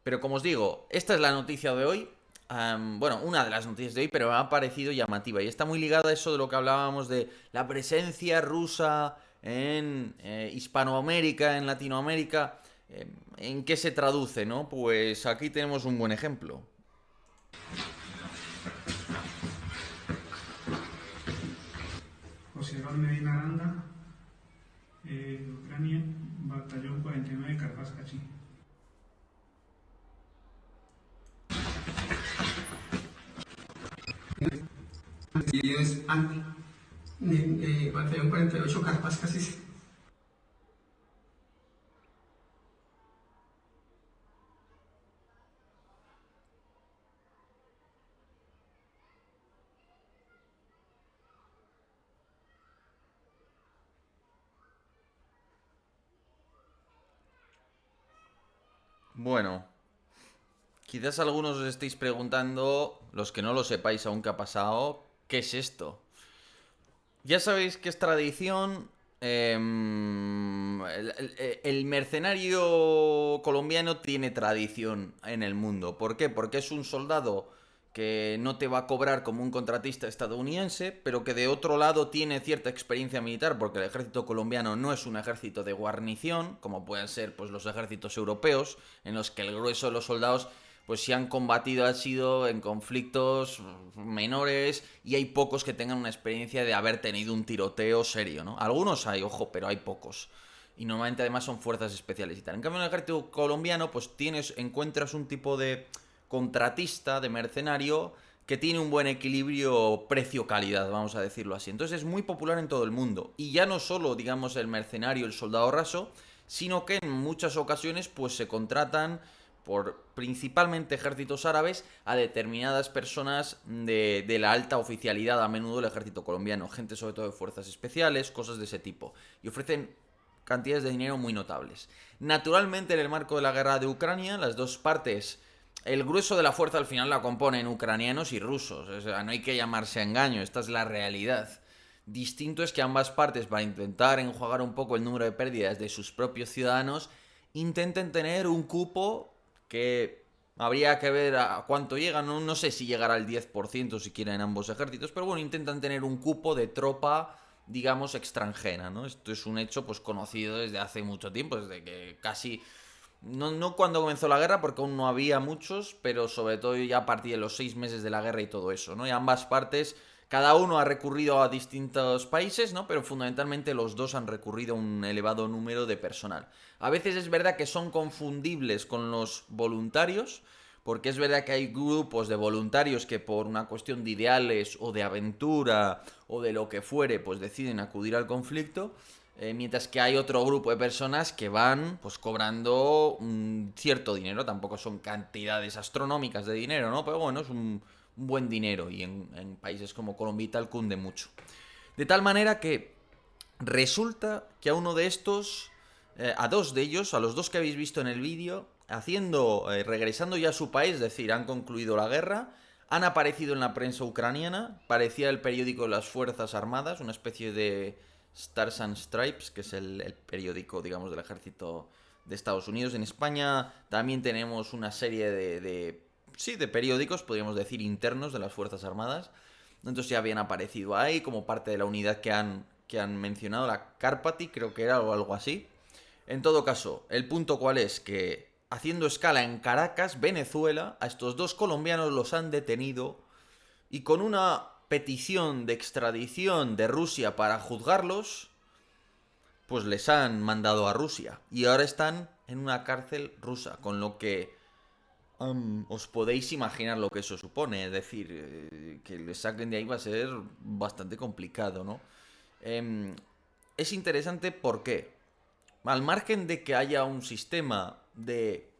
Pero como os digo, esta es la noticia de hoy. Bueno, una de las noticias de hoy, pero me ha parecido llamativa. Y está muy ligada a eso de lo que hablábamos de la presencia rusa en Hispanoamérica, en Latinoamérica. ¿En qué se traduce, no? Pues aquí tenemos un buen ejemplo. José Iván Medina Aranda, de Ucrania, Batallón 49, Carpas Cachín. Y es anti, batallón 48, Carpas casi. Bueno, quizás algunos os estéis preguntando, los que no lo sepáis aún qué ha pasado, ¿qué es esto? Ya sabéis que es tradición. El mercenario colombiano tiene tradición en el mundo. ¿Por qué? Porque es un soldado que no te va a cobrar como un contratista estadounidense, pero que de otro lado tiene cierta experiencia militar, porque el ejército colombiano no es un ejército de guarnición, como pueden ser pues, los ejércitos europeos, en los que el grueso de los soldados pues si han combatido han sido en conflictos menores y hay pocos que tengan una experiencia de haber tenido un tiroteo serio, ¿no? Algunos hay, ojo, pero hay pocos. Y normalmente además son fuerzas especiales y tal. En cambio en el ejército colombiano pues encuentras un tipo de contratista, de mercenario que tiene un buen equilibrio precio-calidad, vamos a decirlo así. Entonces es muy popular en todo el mundo. Y ya no solo, digamos, el mercenario, el soldado raso, sino que en muchas ocasiones pues se contratan por principalmente ejércitos árabes a determinadas personas de la alta oficialidad, a menudo el ejército colombiano, gente sobre todo de fuerzas especiales, cosas de ese tipo, y ofrecen cantidades de dinero muy notables. Naturalmente, en el marco de la guerra de Ucrania, las dos partes, el grueso de la fuerza al final la componen ucranianos y rusos, o sea, no hay que llamarse a engaño, esta es la realidad. Distinto es que ambas partes, para intentar enjuagar un poco el número de pérdidas de sus propios ciudadanos, intenten tener un cupo que habría que ver a cuánto llegan, no sé si llegará al 10% si quieren ambos ejércitos, pero bueno, intentan tener un cupo de tropa, digamos, extranjera, ¿no? Esto es un hecho pues conocido desde hace mucho tiempo, desde que casi no cuando comenzó la guerra, porque aún no había muchos, pero sobre todo ya a partir de los 6 meses de la guerra y todo eso, ¿no? Y ambas partes, cada uno ha recurrido a distintos países, ¿no? Pero fundamentalmente los dos han recurrido a un elevado número de personal. A veces es verdad que son confundibles con los voluntarios, porque es verdad que hay grupos de voluntarios que por una cuestión de ideales o de aventura o de lo que fuere, pues deciden acudir al conflicto. Mientras que hay otro grupo de personas que van pues cobrando un cierto dinero, tampoco son cantidades astronómicas de dinero, ¿no? Pero bueno, es un buen dinero y en países como Colombia y tal cunde mucho. De tal manera que resulta que a uno de estos, a dos de ellos, a los dos que habéis visto en el vídeo, regresando ya a su país, es decir, han concluido la guerra, han aparecido en la prensa ucraniana, parecía el periódico de las Fuerzas Armadas, una especie de Stars and Stripes, que es el periódico, digamos, del ejército de Estados Unidos. En España también tenemos una serie sí, de periódicos, podríamos decir, internos de las Fuerzas Armadas. Entonces ya habían aparecido ahí como parte de la unidad que han mencionado, la Carpati, creo que era o algo así. En todo caso, el punto cuál es que haciendo escala en Caracas, Venezuela, a estos dos colombianos los han detenido y con una petición de extradición de Rusia para juzgarlos, pues les han mandado a Rusia y ahora están en una cárcel rusa, con lo que os podéis imaginar lo que eso supone, es decir, que les saquen de ahí va a ser bastante complicado, ¿no? Em, es interesante porque, al margen de que haya un sistema de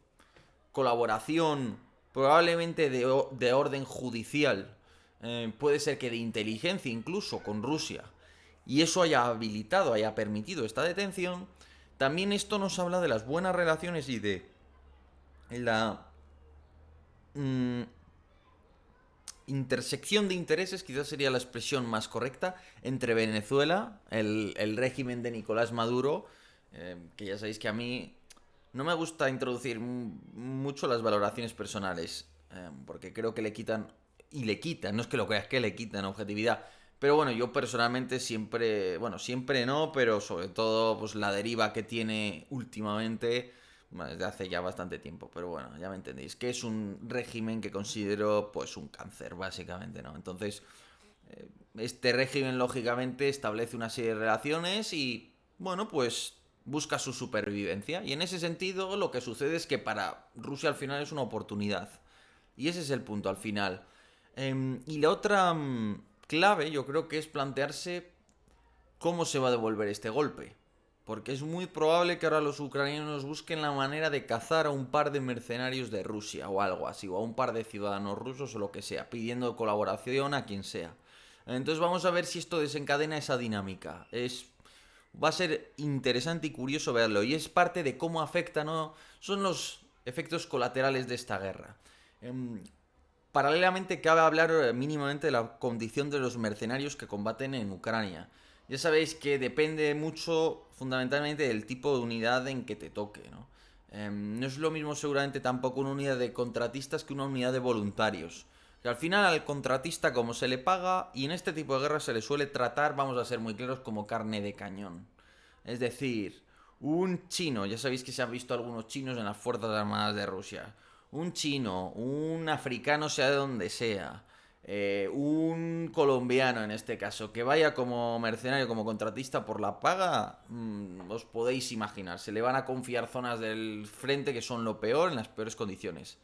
colaboración, probablemente de orden judicial, puede ser que de inteligencia incluso con Rusia, y eso haya habilitado, haya permitido esta detención, también esto nos habla de las buenas relaciones y de la mm, intersección de intereses, quizás sería la expresión más correcta, entre Venezuela, el régimen de Nicolás Maduro, que ya sabéis que a mí no me gusta introducir mucho las valoraciones personales, porque creo que le quitan, y le quitan, no es que lo creas, que le quitan objetividad. Pero bueno, yo personalmente siempre, bueno, siempre no, pero sobre todo pues la deriva que tiene últimamente, bueno, desde hace ya bastante tiempo, pero bueno, ya me entendéis, que es un régimen que considero pues un cáncer, básicamente, ¿no? Entonces, este régimen lógicamente establece una serie de relaciones y, bueno, pues busca su supervivencia. Y en ese sentido lo que sucede es que para Rusia al final es una oportunidad. Y ese es el punto al final. Y la otra clave yo creo que es plantearse cómo se va a devolver este golpe. Porque es muy probable que ahora los ucranianos busquen la manera de cazar a un par de mercenarios de Rusia o algo así, o a un par de ciudadanos rusos o lo que sea, pidiendo colaboración a quien sea. Entonces vamos a ver si esto desencadena esa dinámica. Va a ser interesante y curioso verlo. Y es parte de cómo afecta, ¿no? Son los efectos colaterales de esta guerra. Paralelamente cabe hablar mínimamente de la condición de los mercenarios que combaten en Ucrania. Ya sabéis que depende mucho fundamentalmente del tipo de unidad en que te toque, ¿no? No es lo mismo seguramente tampoco una unidad de contratistas que una unidad de voluntarios. Que al final al contratista como se le paga y en este tipo de guerras se le suele tratar, vamos a ser muy claros, como carne de cañón. Es decir, un chino, ya sabéis que se han visto algunos chinos en las Fuerzas Armadas de Rusia. Un chino, un africano, sea de donde sea, un colombiano en este caso, que vaya como mercenario, como contratista por la paga, os podéis imaginar, se le van a confiar zonas del frente que son lo peor, en las peores condiciones.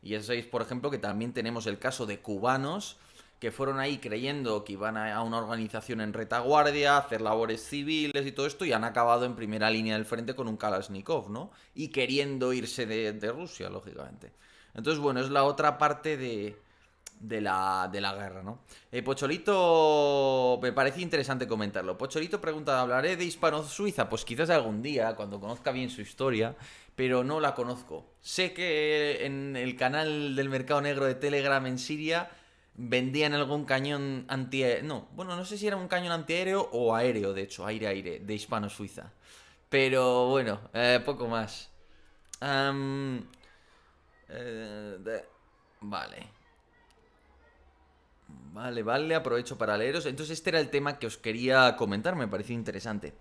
Y ya sabéis, por ejemplo, que también tenemos el caso de cubanos que fueron ahí creyendo que iban a una organización en retaguardia, a hacer labores civiles y todo esto, y han acabado en primera línea del frente con un Kalashnikov, ¿no? Y queriendo irse de Rusia, lógicamente. Entonces, bueno, es la otra parte de la guerra, ¿no? Pocholito, me parece interesante comentarlo. Pocholito pregunta, ¿hablaré de Hispano-Suiza? Pues quizás algún día, cuando conozca bien su historia, pero no la conozco. Sé que en el canal del mercado negro de Telegram en Siria vendían algún cañón antiaéreo. No, bueno, no sé si era un cañón antiaéreo o aéreo, de hecho, aire-aire, de Hispano-Suiza. Pero bueno, poco más. Am, vale. Vale, vale, aprovecho para leeros. Entonces este era el tema que os quería comentar, me pareció interesante.